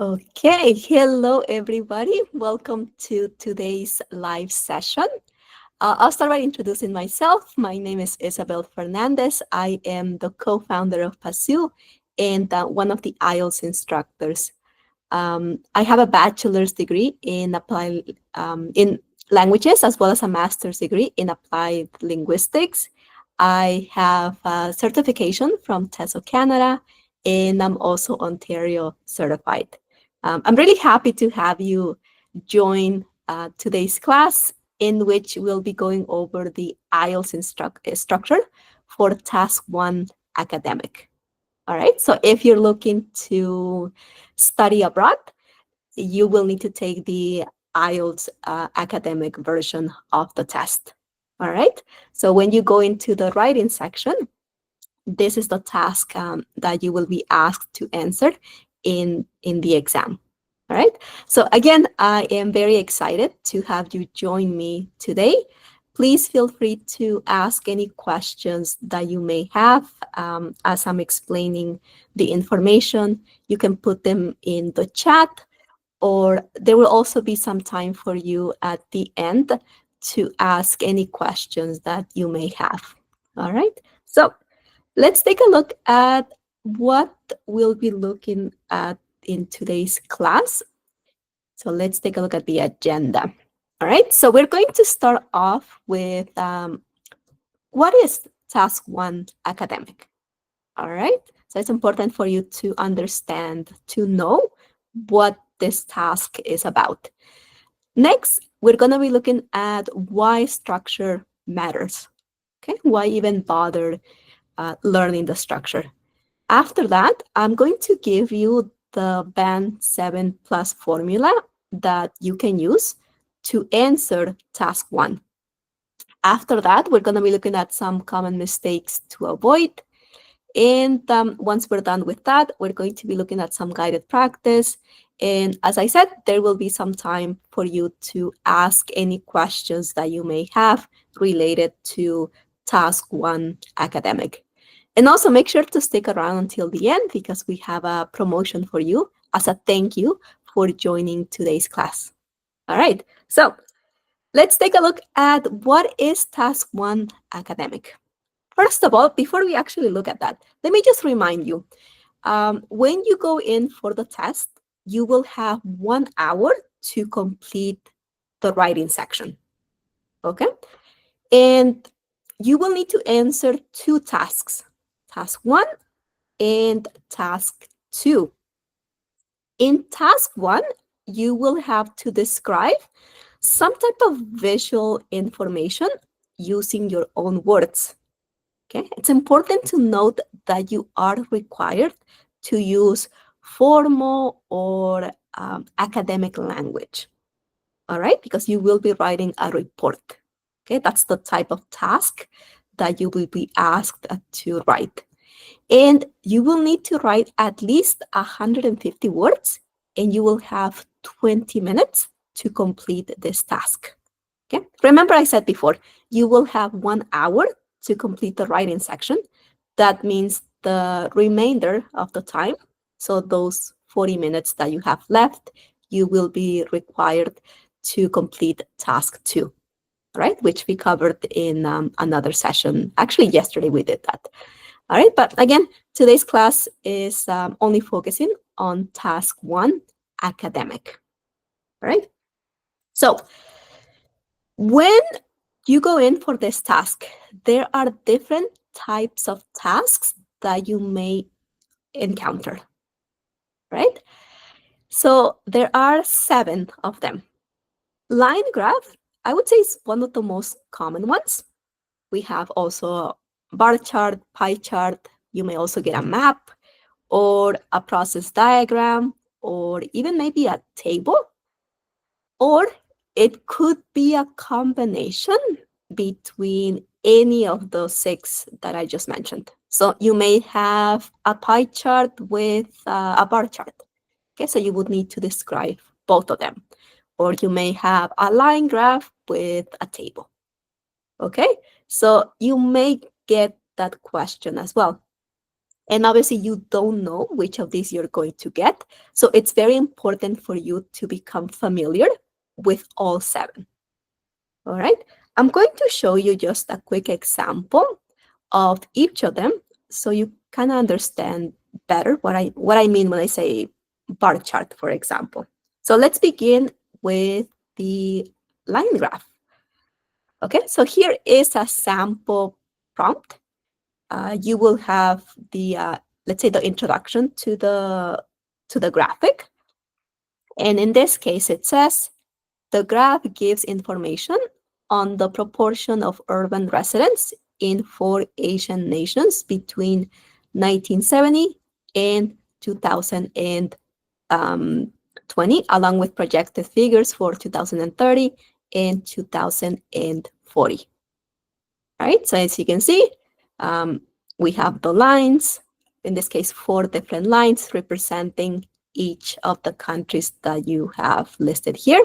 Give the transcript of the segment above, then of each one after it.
Okay, hello everybody. Welcome to today's live session. I'll start by introducing myself. My name is Isabel Fernandez. I am the co-founder of PASU and one of the IELTS instructors. I have a bachelor's degree in applied in languages as well as a master's degree in applied linguistics. I have a certification from TESO Canada, and I'm also Ontario certified. I'm really happy to have you join today's class, in which we'll be going over the IELTS structure for Task 1 Academic. All right, so if you're looking to study abroad, you will need to take the IELTS academic version of the test. All right, so when you go into the writing section, this is the task that you will be asked to answer in the exam. All right, so again, I am very excited to have you join me today. Please feel free to ask any questions that you may have as I'm explaining the information. You can put them in the chat, or there will also be some time for you at the end to ask any questions that you may have. All right, so let's take a look at what we'll be looking at in today's class. So let's take a look at the agenda. All right, so we're going to start off with what is Task 1 Academic? All right, so it's important for you to understand, to know what this task is about. Next, we're going to be looking at why structure matters. Okay, why even bother learning the structure? After that, I'm going to give you the Band 7 Plus formula that you can use to answer Task 1. After that, we're going to be looking at some common mistakes to avoid. And once we're done with that, we're going to be looking at some guided practice. And as I said, there will be some time for you to ask any questions that you may have related to Task 1 Academic. And also make sure to stick around until the end, because we have a promotion for you as a thank you for joining today's class. All right, so let's take a look at what is Task 1 Academic. First of all, before we actually look at that, let me just remind you, when you go in for the test, you will have 1 hour to complete the writing section, okay? And you will need to answer 2 tasks, Task 1 and Task 2. In Task 1, you will have to describe some type of visual information using your own words. Okay, it's important to note that you are required to use formal or academic language, all right? Because you will be writing a report. Okay, that's the type of task that you will be asked to write. And you will need to write at least 150 words, and you will have 20 minutes to complete this task. Okay, remember I said before, you will have 1 hour to complete the writing section. That means the remainder of the time, so those 40 minutes that you have left, you will be required to complete task 2, right? Which we covered in another session. Actually, yesterday we did that. All right, but again, today's class is only focusing on task 1, academic. All right, so when you go in for this task, there are different types of tasks that you may encounter, right? So there are 7 of them. Line graph, I would say, is one of the most common ones. We have also a bar chart, pie chart. You may also get a map or a process diagram, or even maybe a table. Or it could be a combination between any of those 6 that I just mentioned. So you may have a pie chart with a bar chart. Okay, so you would need to describe both of them. Or you may have a line graph with a table. Okay, so you may get that question as well. And obviously, you don't know which of these you're going to get. So it's very important for you to become familiar with all 7. All right. I'm going to show you just a quick example of each of them so you kind of understand better what I mean when I say bar chart, for example. So let's begin with the line graph. Okay, so here is a sample prompt. You will have the let's say the introduction to the graphic, and in this case it says the graph gives information on the proportion of urban residents in 4 Asian nations between 1970 and 2020, along with projected figures for 2030 and 2040. Right? So as you can see, um, we have the lines, in this case, 4 different lines representing each of the countries that you have listed here.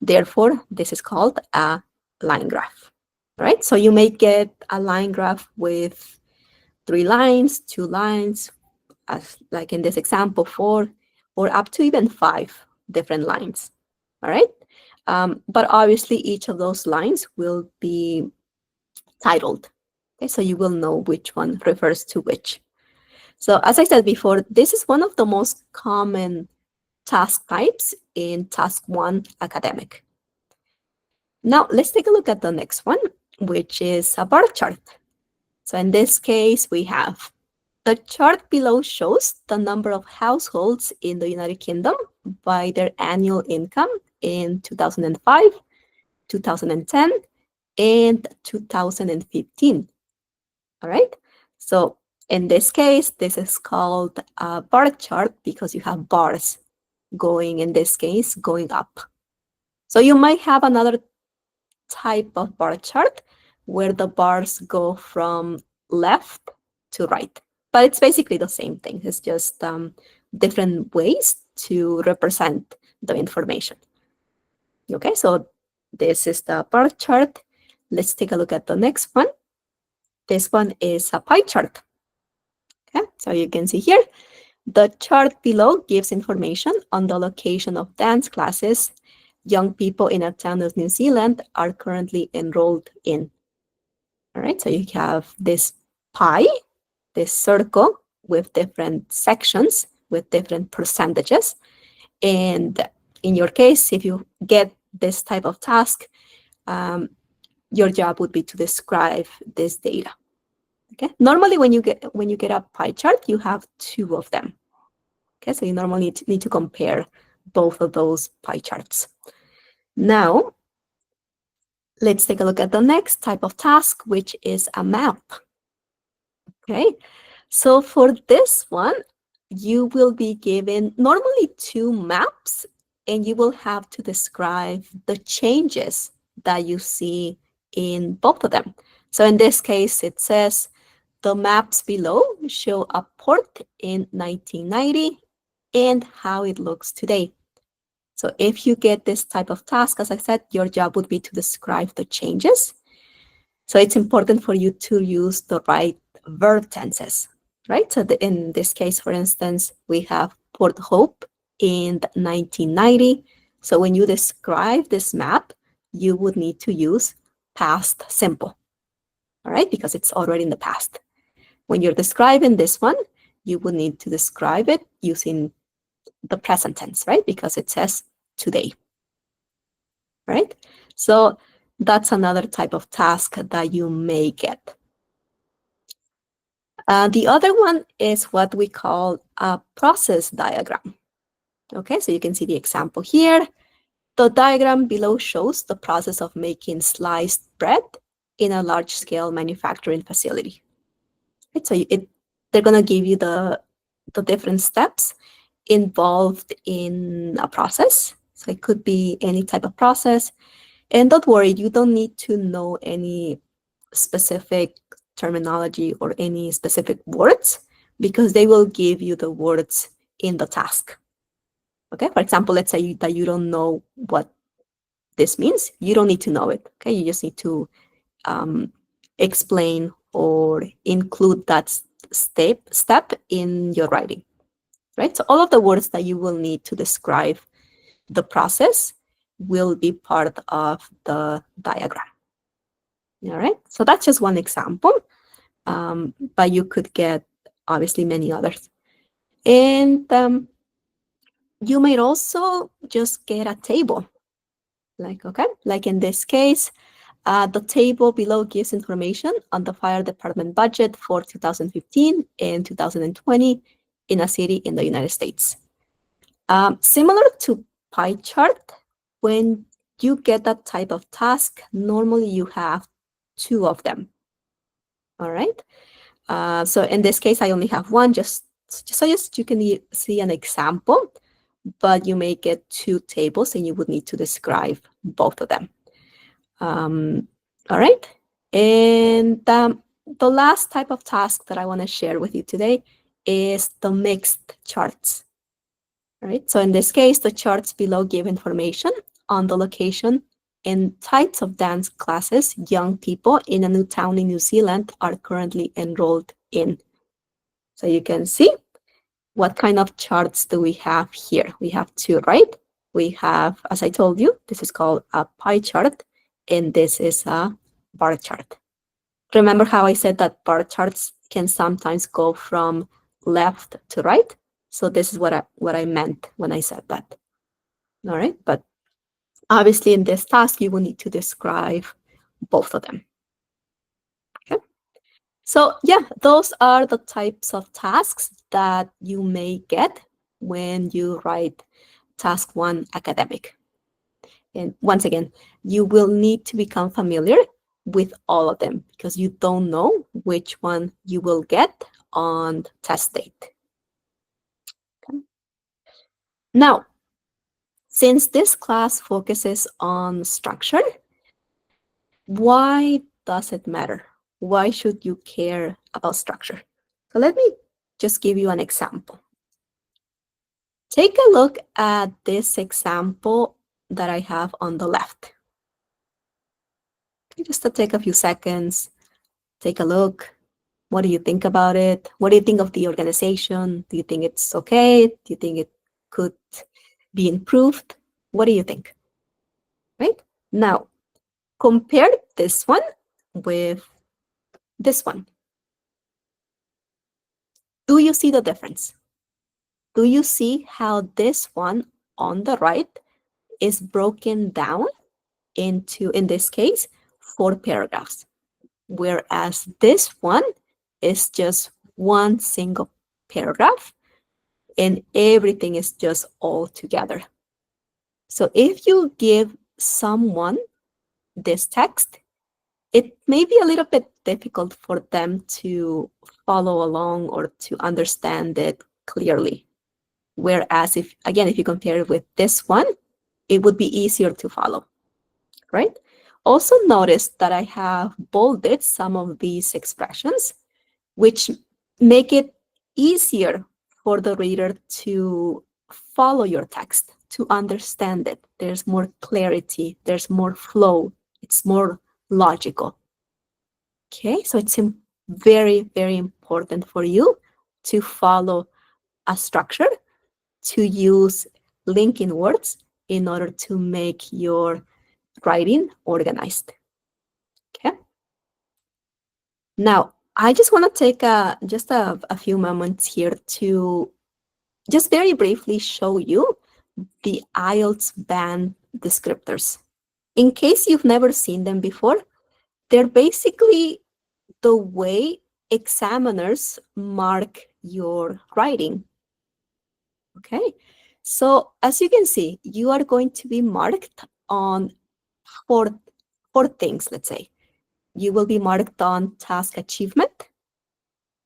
Therefore, this is called a line graph. Right? So you may get a line graph with 3 lines, 2 lines, as like in this example, 4, or up to even 5 different lines. All right? But obviously, each of those lines will be titled. Okay, so you will know which one refers to which. So as I said before, this is one of the most common task types in Task 1 Academic. Now, let's take a look at the next one, which is a bar chart. So in this case, we have the chart below shows the number of households in the United Kingdom by their annual income in 2005, 2010, and 2015. All right. So in this case, this is called a bar chart because you have bars going, in this case, going up. So you might have another type of bar chart where the bars go from left to right. But it's basically the same thing. It's just different ways to represent the information. Okay, so this is the bar chart. Let's take a look at the next one. This one is a pie chart. Okay, so you can see here, the chart below gives information on the location of dance classes young people in a town of New Zealand are currently enrolled in. All right, so you have this pie, this circle with different sections, with different percentages. And in your case, if you get this type of task, your job would be to describe this data. Okay. Normally, when you get a pie chart, you have 2 of them. Okay, so you normally need to compare both of those pie charts. Now, let's take a look at the next type of task, which is a map. Okay, so for this one, you will be given normally 2 maps, and you will have to describe the changes that you see in both of them. So in this case, it says the maps below show a port in 1990 and how it looks today. So if you get this type of task, as I said, your job would be to describe the changes. So it's important for you to use the right verb tenses, right? So in this case, for instance, we have Port Hope in 1990. So when you describe this map, you would need to use past simple, all right? Because it's already in the past. When you're describing this one, you would need to describe it using the present tense, right? Because it says today, right? So that's another type of task that you may get. The other one is what we call a process diagram. Okay, so you can see the example here. The diagram below shows the process of making sliced bread in a large-scale manufacturing facility. Right, so they're going to give you the different steps involved in a process. So it could be any type of process. And don't worry, you don't need to know any specific terminology or any specific words because they will give you the words in the task. Okay, for example, let's say that you don't know what this means. You don't need to know it. Okay, you just need to explain or include that step in your writing, right? So all of the words that you will need to describe the process will be part of the diagram. All right, so that's just one example, but you could get obviously many others. And you might also just get a table, like in this case, the table below gives information on the fire department budget for 2015 and 2020 in a city in the United States. Similar to pie chart, when you get that type of task, normally you have two of them. All right. So in this case, I only have one, just so you can see an example, but you may get two tables and you would need to describe both of them. All right. And the last type of task that I want to share with you today is the mixed charts. All right. So in this case, the charts below give information on the location and types of dance classes young people in a new town in New Zealand are currently enrolled in. So you can see what kind of charts do we have here. We have two, right? We have, as I told you, this is called a pie chart, and this is a bar chart. Remember how I said that bar charts can sometimes go from left to right? So this is what I meant when I said that. All right, but obviously in this task, you will need to describe both of them. Okay. So yeah, those are the types of tasks that you may get when you write task 1 academic. And once again, you will need to become familiar with all of them because you don't know which one you will get on test date. Okay. Now, since this class focuses on structure, why does it matter? Why should you care about structure? So let me just give you an example. Take a look at this example that I have on the left. Okay, just to take a few seconds, take a look. What do you think about it? What do you think of the organization? Do you think it's okay? Do you think it could be improved? What do you think? Right? Now, compare this one with this one. Do you see the difference? Do you see how this one on the right is broken down into, in this case, 4 paragraphs, whereas this one is just one single paragraph and everything is just all together. So if you give someone this text, it may be a little bit difficult for them to follow along or to understand it clearly. Whereas if you compare it with this one, it would be easier to follow, right? Also notice that I have bolded some of these expressions, which make it easier for the reader to follow your text, to understand it. There's more clarity, there's more flow, it's more logical. Okay, so it's very, very important for you to follow a structure, to use linking words in order to make your writing organized. Okay. Now, I just want to take just a few moments here to just very briefly show you the IELTS band descriptors. In case you've never seen them before, they're basically the way examiners mark your writing. Okay, so as you can see, you are going to be marked on four things, let's say. You will be marked on task achievement.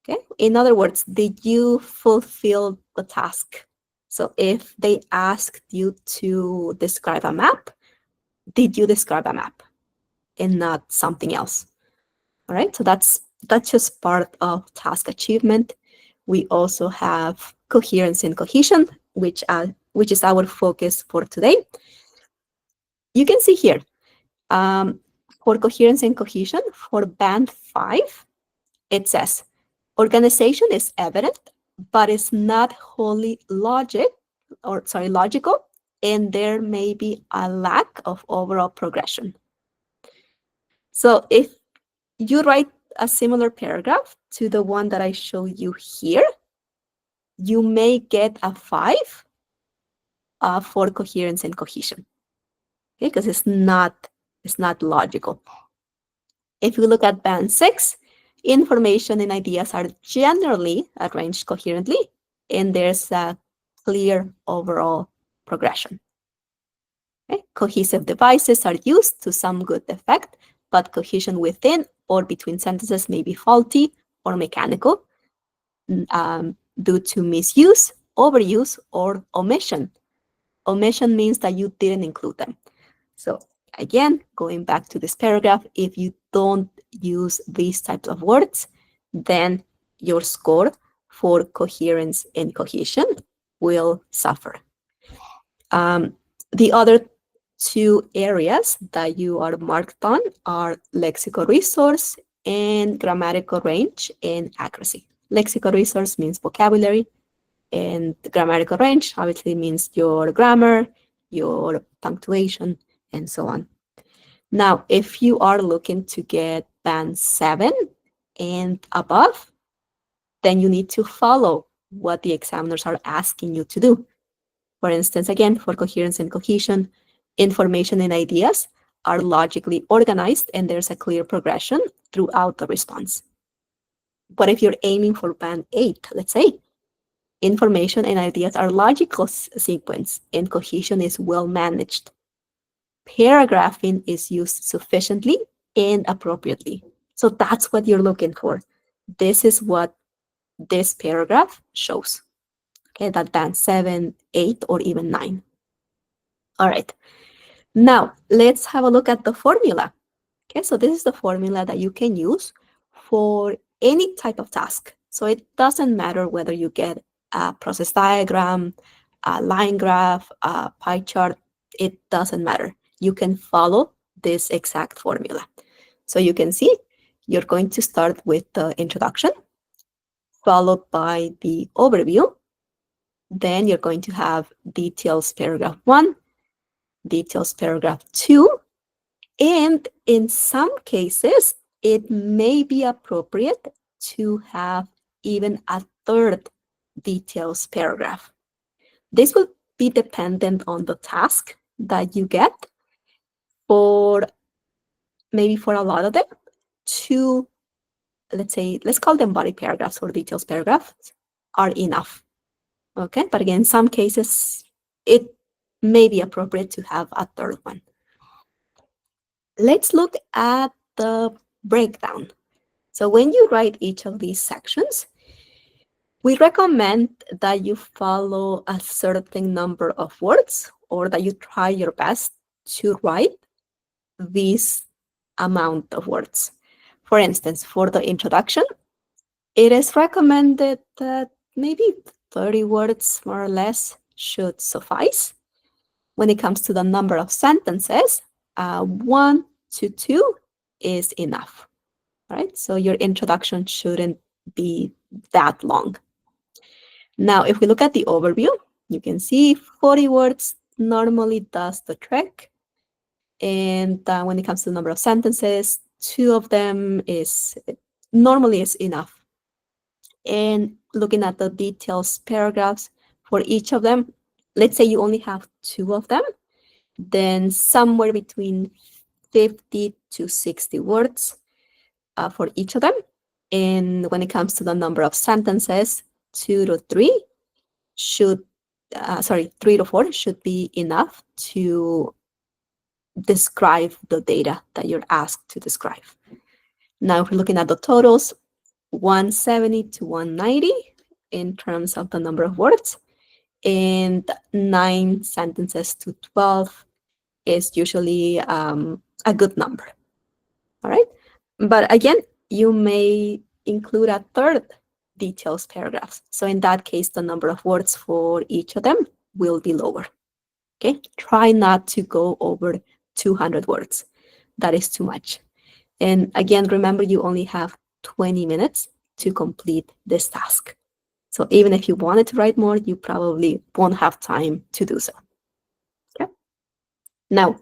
Okay, in other words, did you fulfill the task? So if they asked you to describe a map, did you describe a map and not something else? All right, so that's just part of task achievement. We also have coherence and cohesion, which is our focus for today. You can see here, for coherence and cohesion, for band 5, it says, Organization is evident, but it's not wholly logical, and there may be a lack of overall progression. So if you write a similar paragraph to the one that I show you here, you may get a 5 for coherence and cohesion, okay? Because it's not logical. If you look at band 6, information and ideas are generally arranged coherently, and there's a clear overall progression. Okay? Cohesive devices are used to some good effect, but cohesion within or between sentences may be faulty or mechanical due to misuse, overuse, or omission. Omission means that you didn't include them. So again, going back to this paragraph, if you don't use these types of words, then your score for coherence and cohesion will suffer. The other two areas that you are marked on are lexical resource and grammatical range and accuracy. Lexical resource means vocabulary, and grammatical range obviously means your grammar, your punctuation, and so on. Now, if you are looking to get band 7 and above, then you need to follow what the examiners are asking you to do. For instance, again, for coherence and cohesion, information and ideas are logically organized and there's a clear progression throughout the response. But if you're aiming for band 8, let's say, information and ideas are logical sequence and cohesion is well managed. Paragraphing is used sufficiently and appropriately. So that's what you're looking for. This is what this paragraph shows. Okay, that band 7, 8, or even 9. All right. Now, let's have a look at the formula. Okay, so this is the formula that you can use for any type of task. So it doesn't matter whether you get a process diagram, a line graph, a pie chart, it doesn't matter. You can follow this exact formula. So you can see you're going to start with the introduction, followed by the overview. Then you're going to have details paragraph 1, details paragraph 2, and in some cases, it may be appropriate to have even a third details paragraph. This will be dependent on the task that you get. For maybe for a lot of them, 2, let's call them body paragraphs or details paragraphs are enough. Okay, but again, in some cases, it may be appropriate to have a third one. Let's look at the breakdown. So when you write each of these sections, we recommend that you follow a certain number of words or that you try your best to write this amount of words. For instance, for the introduction, it is recommended that maybe 30 words more or less should suffice. When it comes to the number of sentences, 1 to 2 is enough. All right, so your introduction shouldn't be that long. Now, if we look at the overview, you can see 40 words normally does the trick. And when it comes to the number of sentences, 2 of them normally is enough. And looking at the details paragraphs for each of them, let's say you only have 2 of them, then somewhere between 50 to 60 words for each of them. And when it comes to the number of sentences, 2 to 3 3 to 4 should be enough to describe the data that you're asked to describe. Now, if we're looking at the totals, 170 to 190 in terms of the number of words, and 9 sentences to 12 is usually a good number. All right. But again, you may include a third details paragraphs. So in that case, the number of words for each of them will be lower. Okay. Try not to go over 200 words. That is too much. And again, remember, you only have 20 minutes to complete this task. So even if you wanted to write more, you probably won't have time to do so. Okay. Now,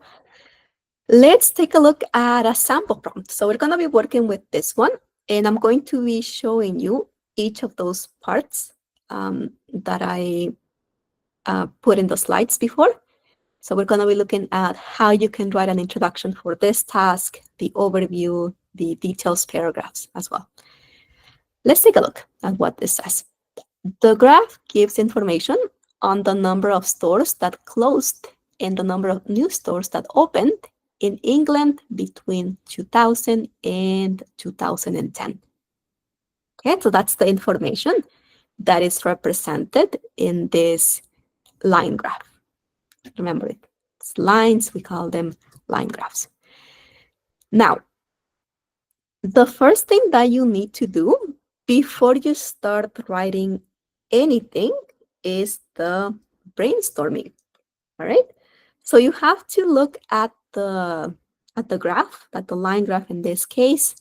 let's take a look at a sample prompt. So we're going to be working with this one, and I'm going to be showing you each of those parts that I put in the slides before. So we're going to be looking at how you can write an introduction for this task, the overview, the details paragraphs as well. Let's take a look at what this says. The graph gives information on the number of stores that closed and the number of new stores that opened in England between 2000 and 2010. Okay, so that's the information that is represented in this line graph. Remember it. It's lines, we call them line graphs. Now, the first thing that you need to do before you start writing anything is the brainstorming. All right. So you have to look at the graph, at the line graph in this case,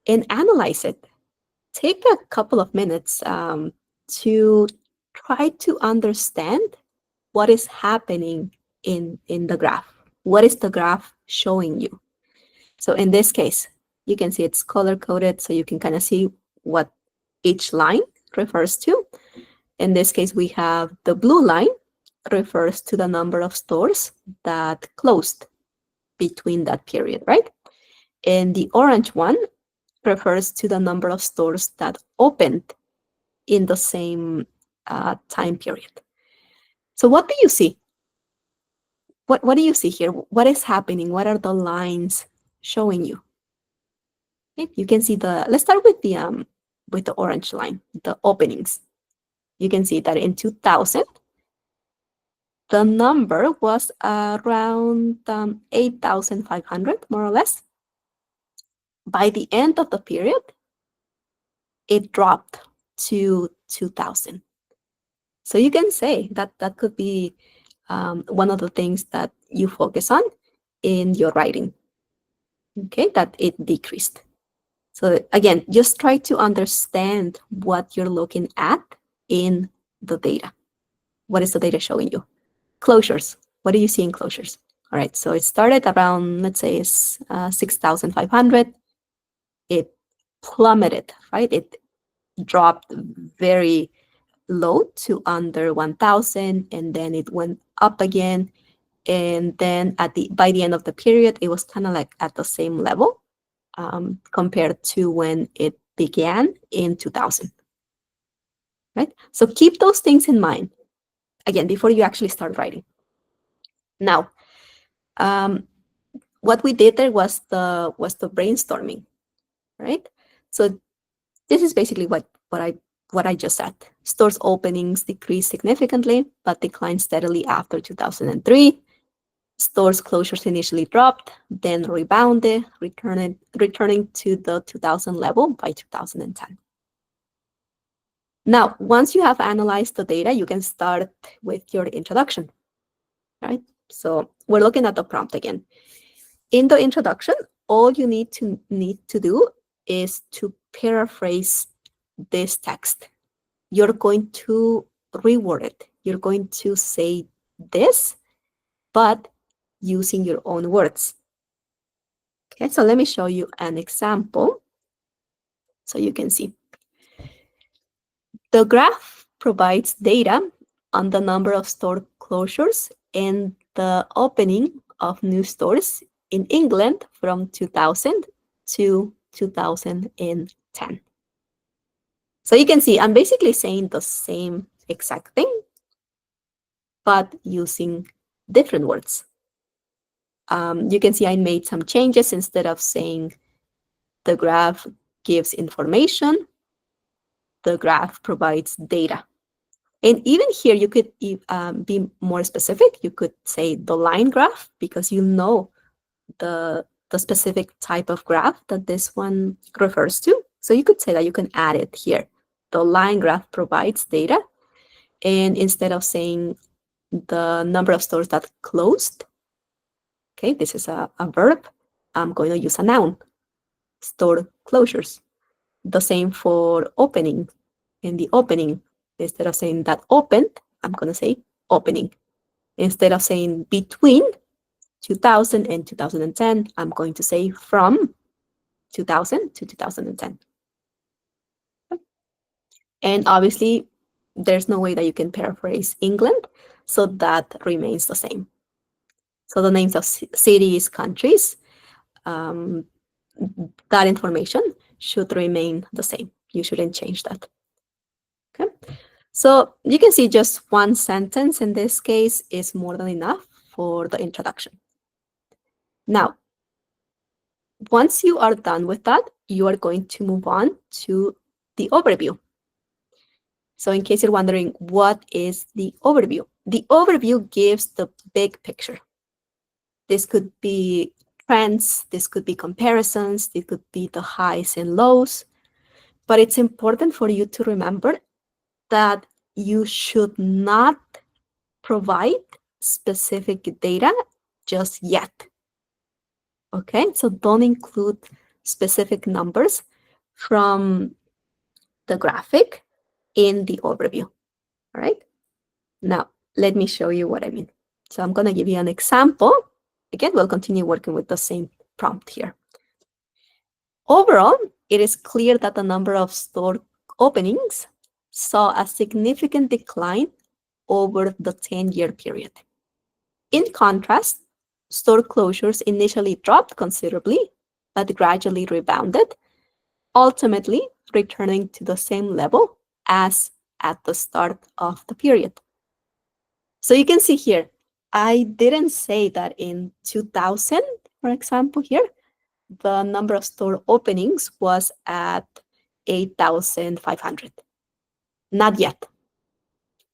and analyze it. Take a couple of minutes to try to understand what is happening in the graph. What is the graph showing you? So in this case, you can see it's color-coded, so you can kind of see what each line refers to. In this case, we have the blue line refers to the number of stores that closed between that period, right? And the orange one refers to the number of stores that opened in the same time period. So what do you see? What do you see here? What is happening? What are the lines showing you? Okay, you can see let's start with the orange line, the openings. You can see that in 2000, the number was around 8,500, more or less. By the end of the period, it dropped to 2,000. So you can say that that could be one of the things that you focus on in your writing, okay, that it decreased. So again, just try to understand what you're looking at in the data. What is the data showing you? Closures. What do you see in closures? All right, so it started around, let's say, 6,500. It plummeted, right? It dropped very low to under 1,000, and then it went up again. And then by the end of the period, it was kind of like at the same level compared to when it began in 2000, right? So keep those things in mind, again, before you actually start writing. Now, what we did there was the brainstorming, right? So this is basically what I just said. Stores openings decreased significantly, but declined steadily after 2003. Stores closures initially dropped, then rebounded, returning to the 2000 level by 2010. Now, once you have analyzed the data, you can start with your introduction, right? So we're looking at the prompt again. In the introduction, all you need to do is to paraphrase this text. You're going to reword it. You're going to say this, but using your own words. Okay, so let me show you an example so you can see. The graph provides data on the number of store closures and the opening of new stores in England from 2000 to 2010. So you can see I'm basically saying the same exact thing, but using different words. You can see I made some changes. Instead of saying the graph gives information, the graph provides data. And even here, you could be more specific. You could say the line graph, because you know the specific type of graph that this one refers to. So you could say that you can add it here. The line graph provides data. And instead of saying the number of stores that closed, okay, this is a verb, I'm going to use a noun, store closures. The same for opening. In the opening, instead of saying that opened, I'm going to say opening. Instead of saying between 2000 and 2010, I'm going to say from 2000 to 2010. And obviously, there's no way that you can paraphrase England, so that remains the same. So the names of cities, countries, um, that information should remain the same. You shouldn't change that. Okay. So you can see just one sentence in this case is more than enough for the introduction. Now, once you are done with that, you are going to move on to the overview. So in case you're wondering, what is the overview? The overview gives the big picture. This could be trends, this could be comparisons, it could be the highs and lows. But it's important for you to remember that you should not provide specific data just yet. Okay, so don't include specific numbers from the graphic in the overview. All right, now let me show you what I mean. So I'm going to give you an example. Again, we'll continue working with the same prompt here. Overall, it is clear that the number of store openings saw a significant decline over the 10-year period. In contrast, store closures initially dropped considerably, but gradually rebounded, ultimately returning to the same level as at the start of the period. So you can see here, I didn't say that in 2000, for example, here, the number of store openings was at 8,500. Not yet.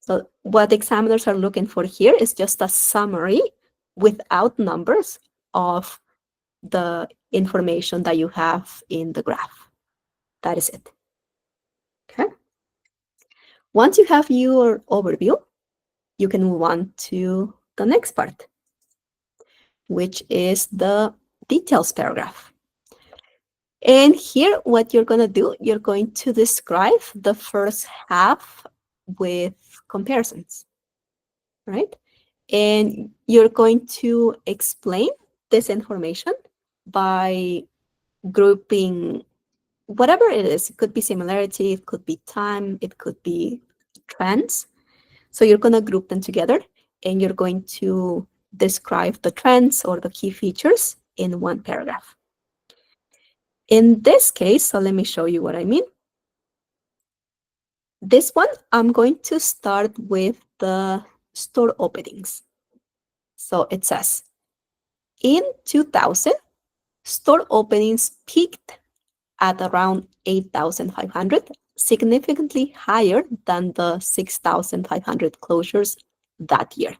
So what examiners are looking for here is just a summary without numbers of the information that you have in the graph. That is it. Okay. Once you have your overview, you can move on to the next part, which is the details paragraph. And here, what you're going to do, you're going to describe the first half with comparisons, right? And you're going to explain this information by grouping whatever it is. It could be similarity, it could be time, it could be trends. So you're going to group them together and you're going to describe the trends or the key features in one paragraph. In this case, so let me show you what I mean. This one, I'm going to start with the store openings. So it says, in 2000, store openings peaked at around 8,500, significantly higher than the 6,500 closures that year.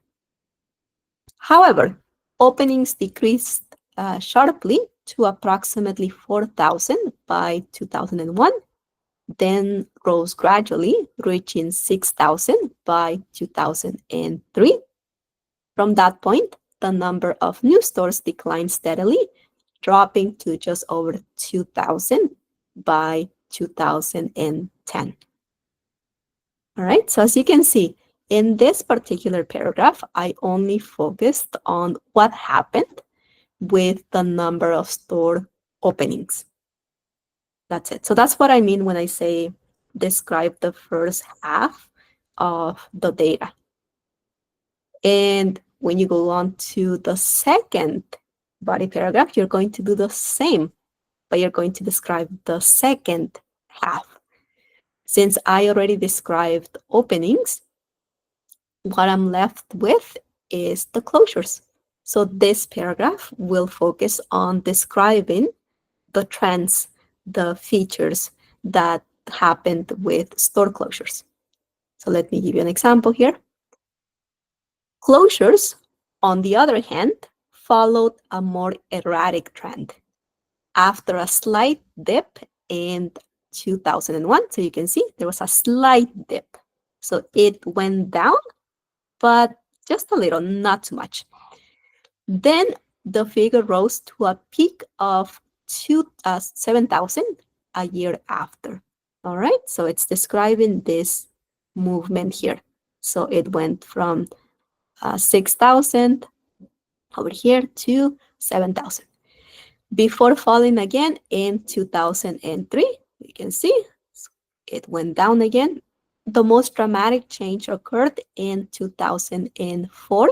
However, openings decreased sharply to approximately 4,000 by 2001, then rose gradually, reaching 6,000 by 2003. From that point, the number of new stores declined steadily, dropping to just over 2,000 by 2010. All right, so as you can see, in this particular paragraph, I only focused on what happened with the number of store openings. That's it. So that's what I mean when I say describe the first half of the data. And when you go on to the second body paragraph, you're going to do the same, but you're going to describe the second half. Since I already described openings, what I'm left with is the closures. So this paragraph will focus on describing the trends, the features that happened with store closures. So let me give you an example here. Closures, on the other hand, followed a more erratic trend. After a slight dip in 2001, so you can see there was a slight dip. So it went down, but just a little, not too much. Then the figure rose to a peak of 7,000 a year after. All right, so it's describing this movement here. So it went from 6,000 over here to 7,000 before falling again in 2003. You can see it went down again. The most dramatic change occurred in 2004.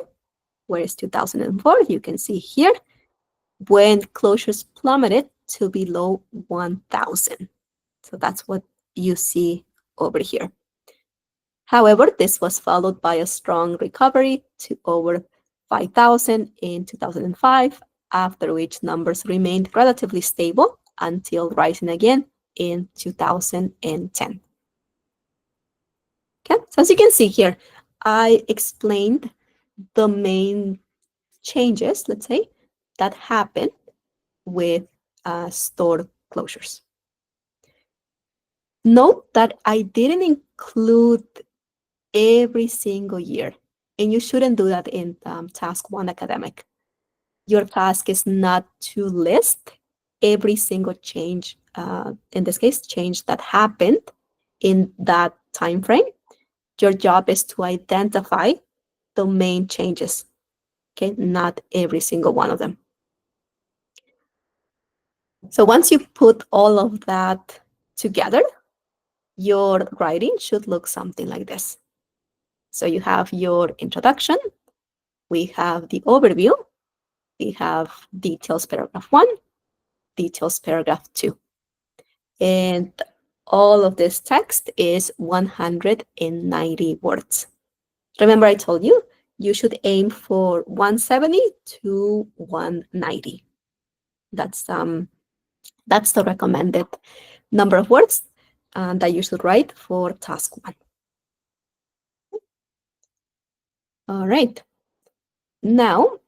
Where is 2004? You can see here when closures plummeted to below 1,000. So that's what you see over here. However, this was followed by a strong recovery to over 5,000 in 2005, after which numbers remained relatively stable until rising again in 2010. Okay, so as you can see here, I explained the main changes, let's say, that happen with store closures. Note that I didn't include every single year, and you shouldn't do that in task 1 academic. Your task is not to list every single change, in this case, change that happened in that time frame. Your job is to identify the main changes, okay? Not every single one of them. So once you put all of that together, your writing should look something like this. So you have your introduction, we have the overview, we have details paragraph 1, details paragraph 2. And all of this text is 190 words. Remember I told you, you should aim for 170 to 190. That's the recommended number of words that you should write for task 1. All right. Now,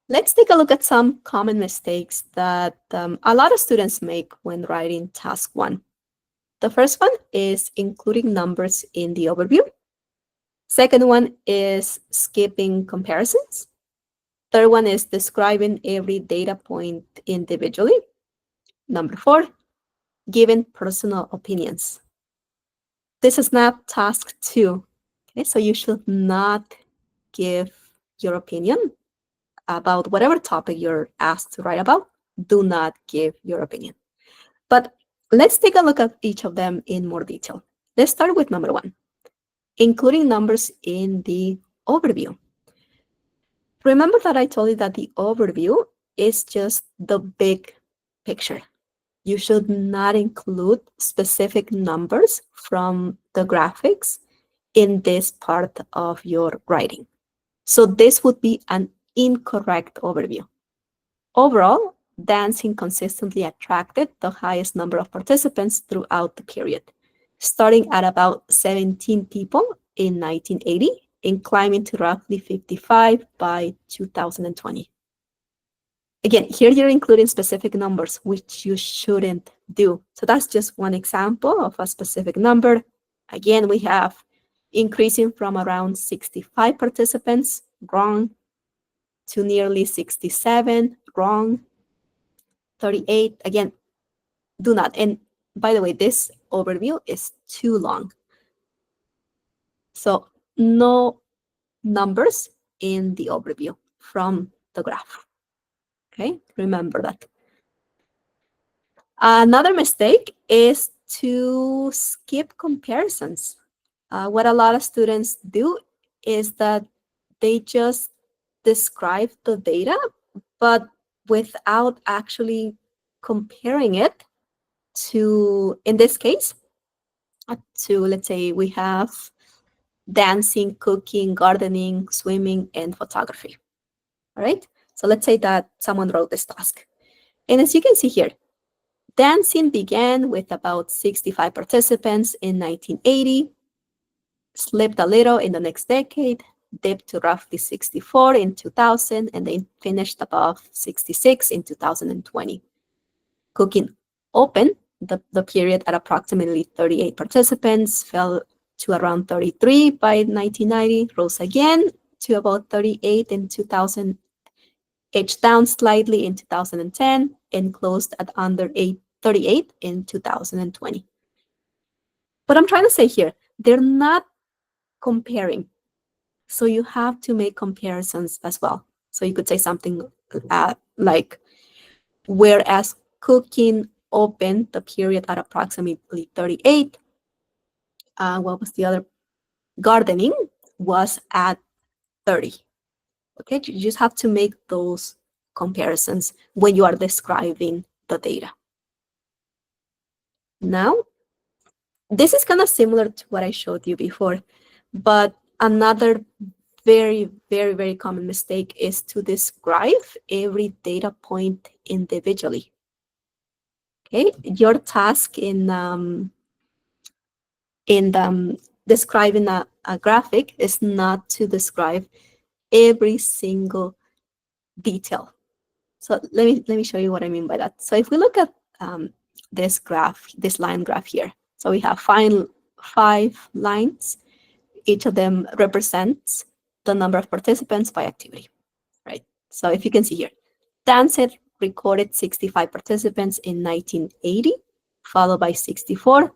let's take a look at some common mistakes that a lot of students make when writing task 1. The first one is including numbers in the overview. Second one is skipping comparisons. Third one is describing every data point individually. Number 4, giving personal opinions. This is not task 2. Okay, so you should not give your opinion about whatever topic you're asked to write about. Do not give your opinion. But let's take a look at each of them in more detail. Let's start with number 1, including numbers in the overview. Remember that I told you that the overview is just the big picture. You should not include specific numbers from the graphics in this part of your writing. So this would be an incorrect overview. Overall, dancing consistently attracted the highest number of participants throughout the period, starting at about 17 people in 1980 and climbing to roughly 55 by 2020. Again, here you're including specific numbers, which you shouldn't do. So that's just one example of a specific number. Again, we have increasing from around 65 participants, wrong, to nearly 67, wrong, 38, again, do not. And by the way, this overview is too long. So no numbers in the overview from the graph. Okay, remember that. Another mistake is to skip comparisons. What a lot of students do is that they just describe the data, but without actually comparing it to, in this case, to, let's say, we have dancing, cooking, gardening, swimming, and photography. All right, so let's say that someone wrote this task. And as you can see here, dancing began with about 65 participants in 1980, slipped a little in the next decade, dipped to roughly 64 in 2000, and then finished above 66 in 2020. Cooking opened the period at approximately 38 participants, fell to around 33 by 1990, rose again to about 38 in 2000, edged down slightly in 2010, and closed at under 8 38 in 2020. What I'm trying to say here, they're not comparing. So you have to make comparisons as well. So you could say something like, whereas cooking opened the period at approximately 38, what was the other? Gardening was at 30. Okay, you just have to make those comparisons when you are describing the data. Now, this is kind of similar to what I showed you before, but another very, very, very common mistake is to describe every data point individually. Okay, your task in describing a graphic is not to describe every single detail. So let me show you what I mean by that. So if we look at this graph, this line graph here, so we have five lines. Each of them represents the number of participants by activity, right? So if you can see here, Dancet recorded 65 participants in 1980, followed by 64,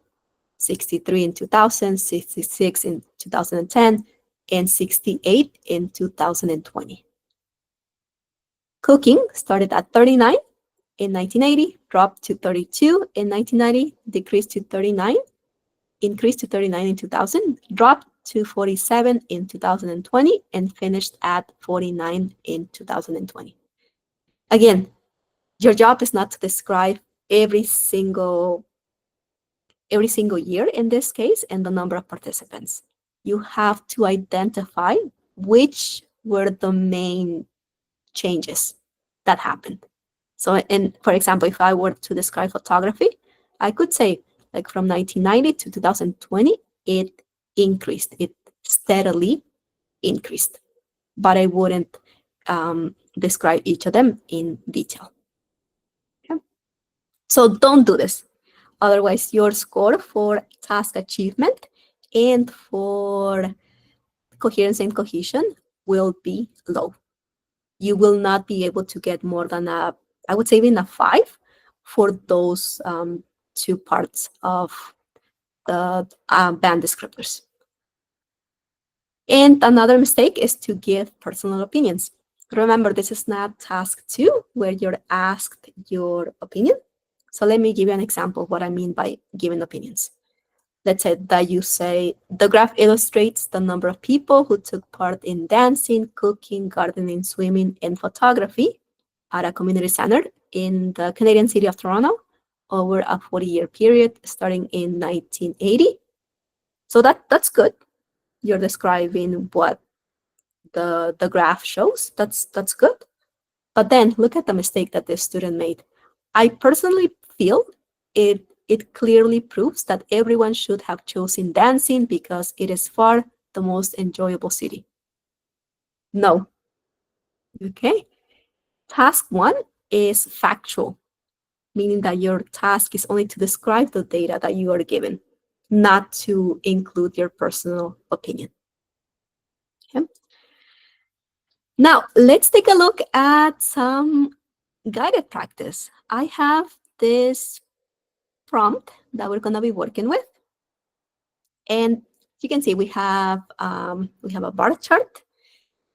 63 in 2000, 66 in 2010, and 68 in 2020. Cooking started at 39 in 1980, dropped to 32 in 1990, decreased to 39, increased to 39 in 2000, dropped to 47 in 2020, and finished at 49 in 2020. Again, your job is not to describe every single year in this case and the number of participants. You have to identify which were the main changes that happened. So, for example, if I were to describe photography, I could say, like, from 1990 to 2020, it increased. It steadily increased. But I wouldn't describe each of them in detail. Okay? So don't do this. Otherwise, your score for task achievement and for coherence and cohesion will be low. You will not be able to get more than I would say even a 5 for those two parts of the band descriptors. And another mistake is to give personal opinions. Remember, this is not task 2 where you're asked your opinion. So let me give you an example of what I mean by giving opinions. Let's say that you say, the graph illustrates the number of people who took part in dancing, cooking, gardening, swimming, and photography at a community center in the Canadian city of Toronto over a 40-year period starting in 1980. So that's good. You're describing what the graph shows. That's good. But then look at the mistake that this student made. I personally feel it clearly proves that everyone should have chosen dancing because it is far the most enjoyable city. No. Okay. Task 1 is factual, meaning that your task is only to describe the data that you are given, not to include your personal opinion. Okay. Now, let's take a look at some guided practice. I have this prompt that we're going to be working with. And you can see we have a bar chart.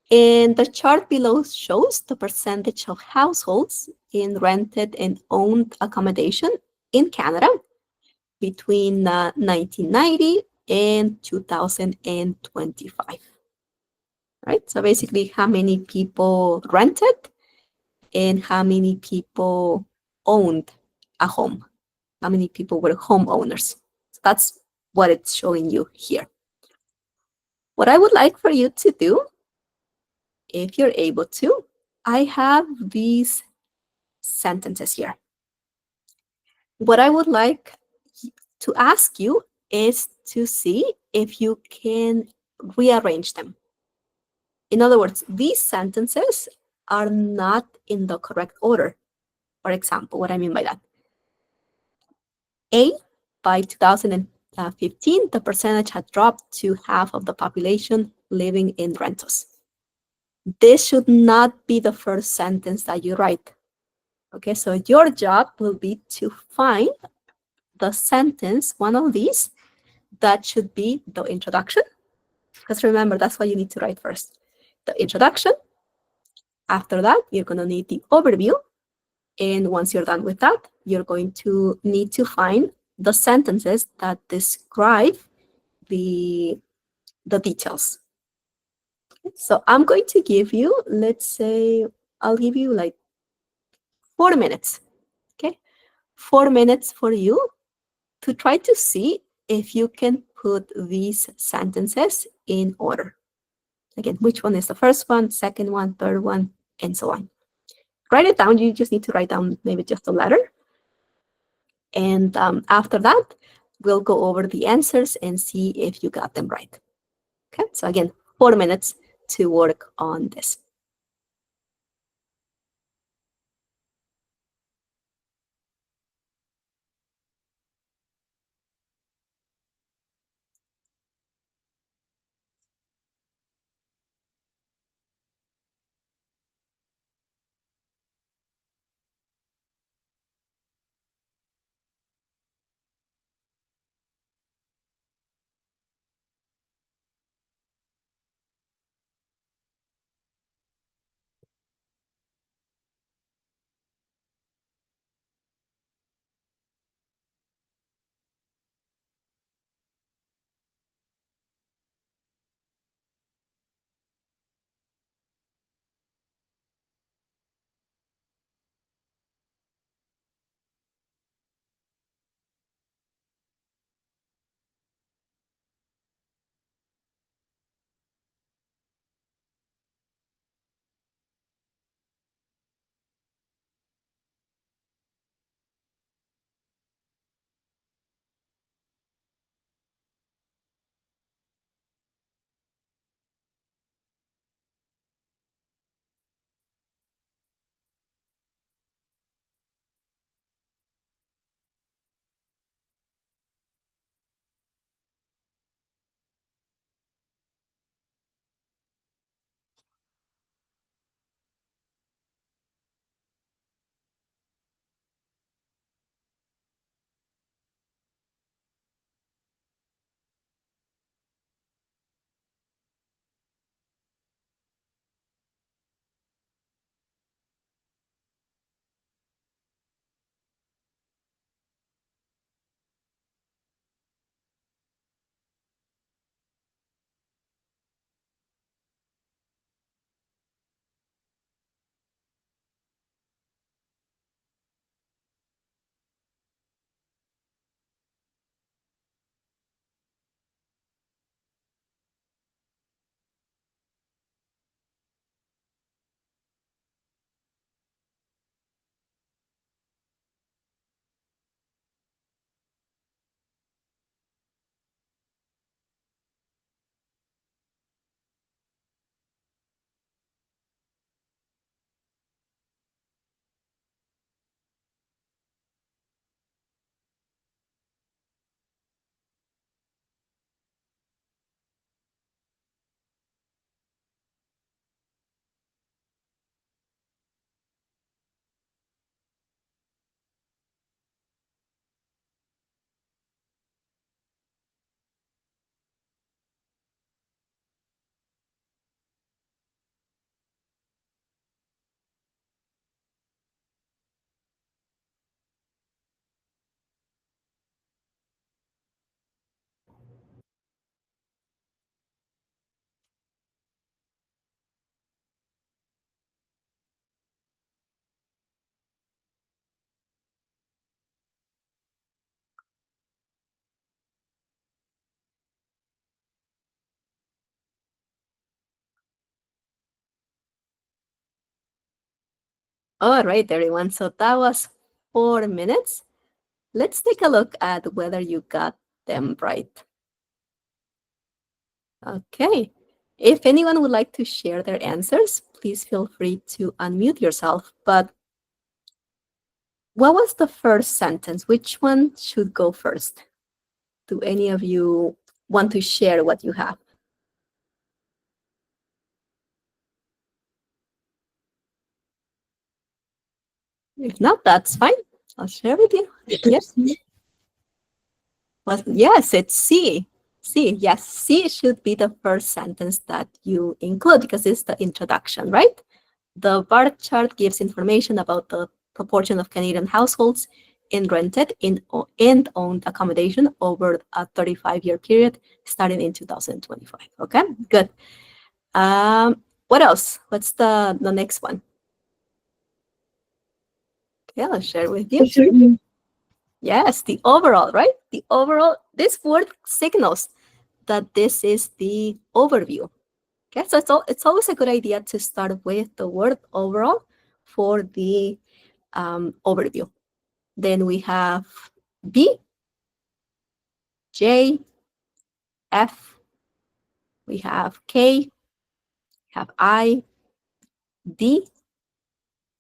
And the chart below shows the percentage of households in rented and owned accommodation in Canada between 1990 and 2025. Right? So basically, how many people rented and how many people owned a home. How many people were homeowners. So that's what it's showing you here. What I would like for you to do, if you're able to, I have these sentences here. What I would like to ask you is to see if you can rearrange them. In other words, these sentences are not in the correct order. For example, what I mean by that. A, by 2015, the percentage had dropped to half of the population living in rentals. This should not be the first sentence that you write. Okay, so your job will be to find the sentence, one of these, that should be the introduction. Because remember, that's what you need to write first. The introduction. After that, you're going to need the overview. And once you're done with that, you're going to need to find the sentences that describe the, the details. So I'm going to give you, let's say, I'll give you like 4 minutes. Okay, 4 minutes for you to try to see if you can put these sentences in order. Again, which one is the first one, second one, third one, and so on. Write it down. You just need to write down maybe just a letter. And after that, we'll go over the answers and see if you got them right. Okay, so again, 4 minutes to work on this. All right, everyone. So that was 4 minutes. Let's take a look at whether you got them right. Okay. If anyone would like to share their answers, please feel free to unmute yourself. But what was the first sentence? Which one should go first? Do any of you want to share what you have? If not, that's fine. I'll share with you. Yes. Well, yes, it's C. C. Yes, C should be the first sentence that you include because it's the introduction, right? The bar chart gives information about the proportion of Canadian households in rented and owned accommodation over a 35-year period starting in 2025. Okay, good. What else? What's the next one? Okay, I'll share with you. Yes, the overall, right? The overall, this word signals that this is the overview. Okay, so it's always a good idea to start with the word overall for the overview. Then we have B, J, F, we have K, have I, D,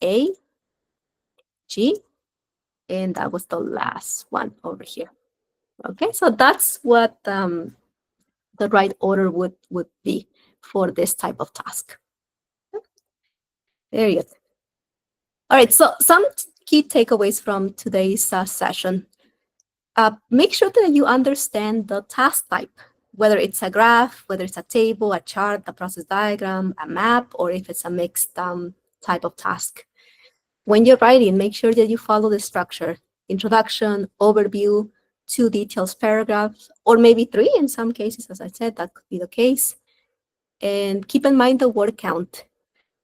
A, G, and that was the last one over here. Okay, so that's what the right order would be for this type of task. Very good. All right, so some key takeaways from today's session. Make sure that you understand the task type, whether it's a graph, whether it's a table, a chart, a process diagram, a map, or if it's a mixed type of task. When you're writing, make sure that you follow the structure: introduction, overview, 2 details paragraphs, or maybe 3 in some cases. As I said, that could be the case. And keep in mind the word count.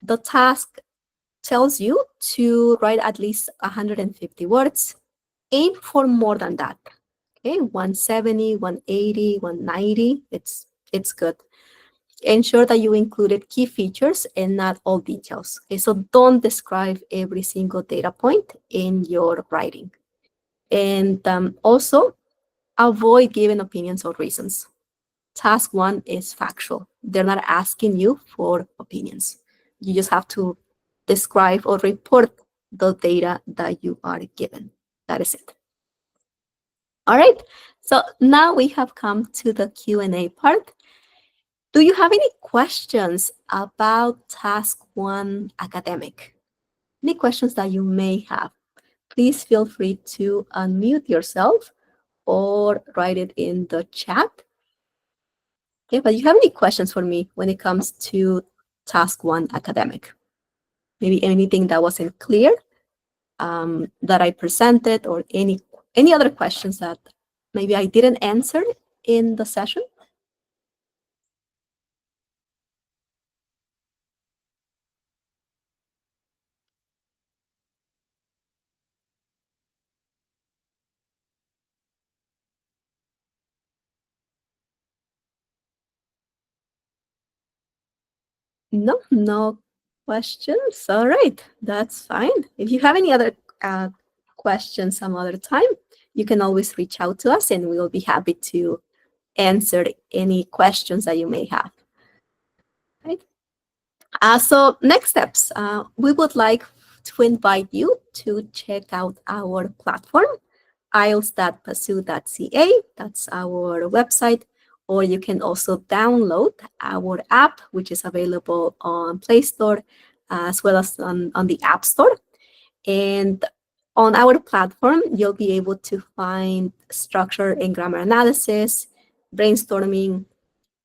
The task tells you to write at least 150 words. Aim for more than that. Okay, 170, 180, 190, it's good. Ensure that you included key features and not all details. Okay, so don't describe every single data point in your writing. And also, avoid giving opinions or reasons. Task 1 is factual. They're not asking you for opinions. You just have to describe or report the data that you are given. That is it. All right, so now we have come to the Q&A part. Do you have any questions about task 1 academic? Any questions that you may have? Please feel free to unmute yourself or write it in the chat. Okay, but you have any questions for me when it comes to task 1 academic? Maybe anything that wasn't clear that I presented, or any other questions that maybe I didn't answer in the session? No questions. All right, that's fine. If you have any other questions some other time, you can always reach out to us and we will be happy to answer any questions that you may have. Right? So next steps, we would like to invite you to check out our platform, ielts.passu.ca. That's our website. Or you can also download our app, which is available on Play Store as well as on the App Store. And on our platform, you'll be able to find structure and grammar analysis, brainstorming,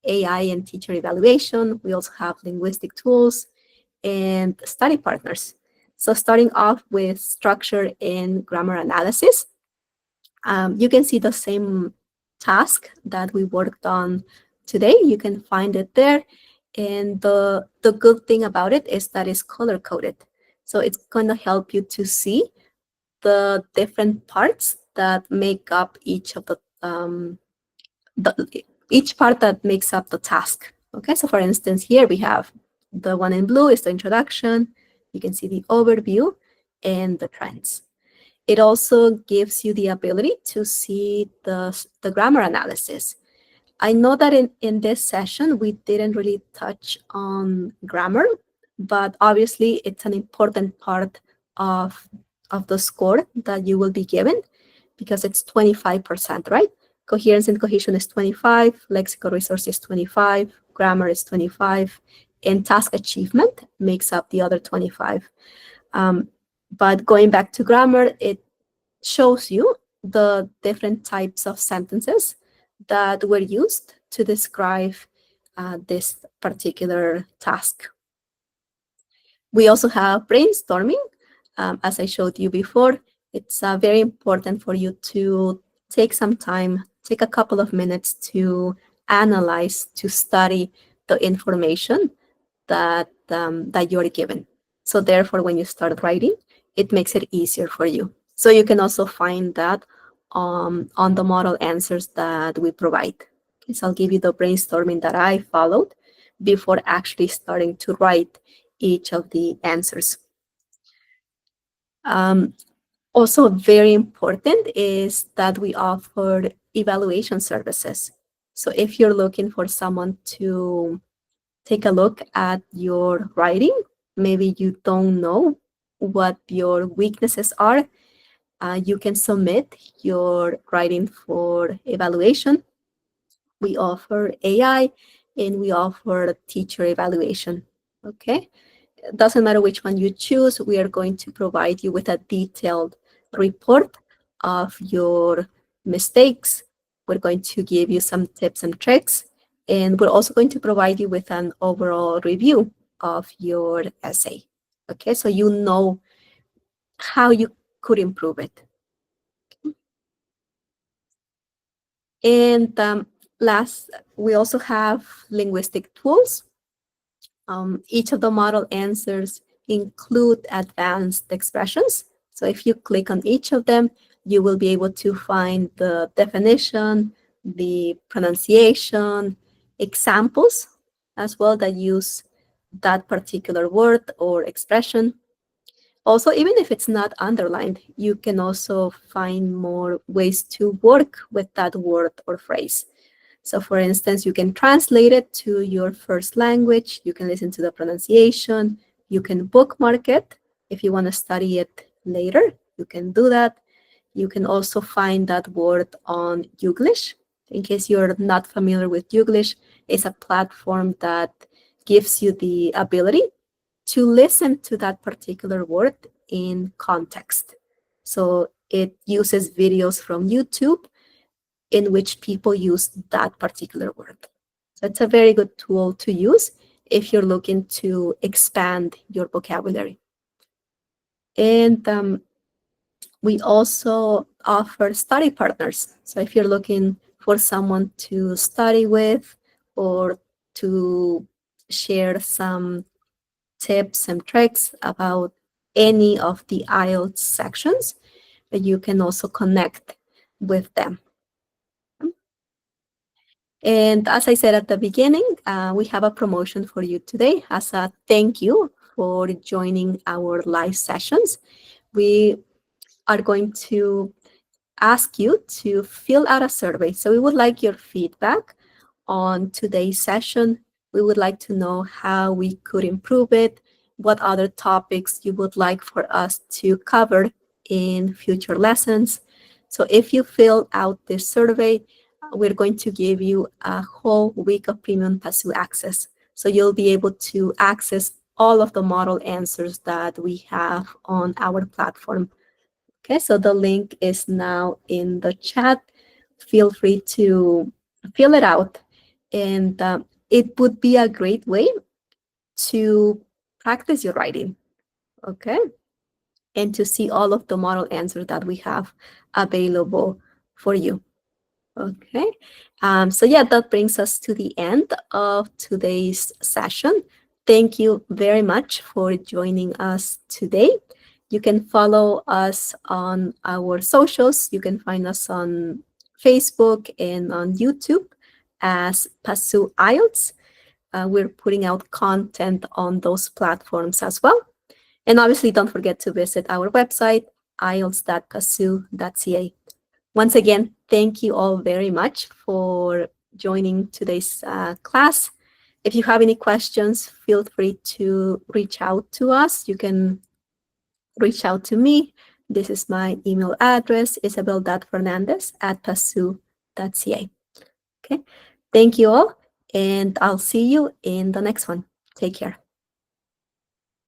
AI and teacher evaluation. We also have linguistic tools and study partners. So starting off with structure and grammar analysis, you can see the same task that we worked on today. You can find it there. And the good thing about it is that it's color-coded. So it's going to help you to see the different parts that make up each of each part that makes up the task. Okay, so for instance, here we have the one in blue is the introduction. You can see the overview and the trends. It also gives you the ability to see the grammar analysis. I know that in this session, we didn't really touch on grammar, but obviously it's an important part of the score that you will be given because it's 25%, right? Coherence and cohesion is 25, lexical resource is 25, grammar is 25, and task achievement makes up the other 25. But going back to grammar, it shows you the different types of sentences that were used to describe this particular task. We also have brainstorming. As I showed you before, it's very important for you to take some time, take a couple of minutes to analyze, to study the information that you're given. So therefore, when you start writing, it makes it easier for you. So you can also find that on the model answers that we provide. Okay, so I'll give you the brainstorming that I followed before actually starting to write each of the answers. Um, Also very important is that we offer evaluation services. So if you're looking for someone to take a look at your writing, maybe you don't know what your weaknesses are, you can submit your writing for evaluation. We offer AI and we offer teacher evaluation. Okay, it doesn't matter which one you choose, we are going to provide you with a detailed report of your mistakes. We're going to give you some tips and tricks, and we're also going to provide you with an overall review of your essay. Okay, so you know how you could improve it. And last, we also have linguistic tools. Each of the model answers include advanced expressions. So if you click on each of them, you will be able to find the definition, the pronunciation, examples as well that use that particular word or expression. Also, even if it's not underlined, you can also find more ways to work with that word or phrase. So for instance, you can translate it to your first language, you can listen to the pronunciation, you can bookmark it. If you want to study it later, you can do that. You can also find that word on Youglish. In case you're not familiar with Youglish, it's a platform that gives you the ability to listen to that particular word in context. So it uses videos from YouTube in which people use that particular word. So it's a very good tool to use if you're looking to expand your vocabulary. And we also offer study partners. So if you're looking for someone to study with or to share some tips and tricks about any of the IELTS sections, you can also connect with them. And as I said at the beginning, we have a promotion for you today as a thank you for joining our live sessions. We are going to ask you to fill out a survey. So we would like your feedback on today's session. We would like to know how we could improve it, what other topics you would like for us to cover in future lessons. So if you fill out this survey, we're going to give you a whole week of premium PASU access. So you'll be able to access all of the model answers that we have on our platform. Okay, so the link is now in the chat. Feel free to fill it out. And it would be a great way to practice your writing, okay? And to see all of the model answers that we have available for you. Okay, so yeah, that brings us to the end of today's session. Thank you very much for joining us today. You can follow us on our socials. You can find us on Facebook and on YouTube as PASU IELTS. We're putting out content on those platforms as well. And obviously, don't forget to visit our website, ielts.passu.ca. Once again, thank you all very much for joining today's class. If you have any questions, feel free to reach out to us. You can reach out to me. This is my email address, isabel.fernandez@passu.ca. Okay, thank you all, and I'll see you in the next one. Take care.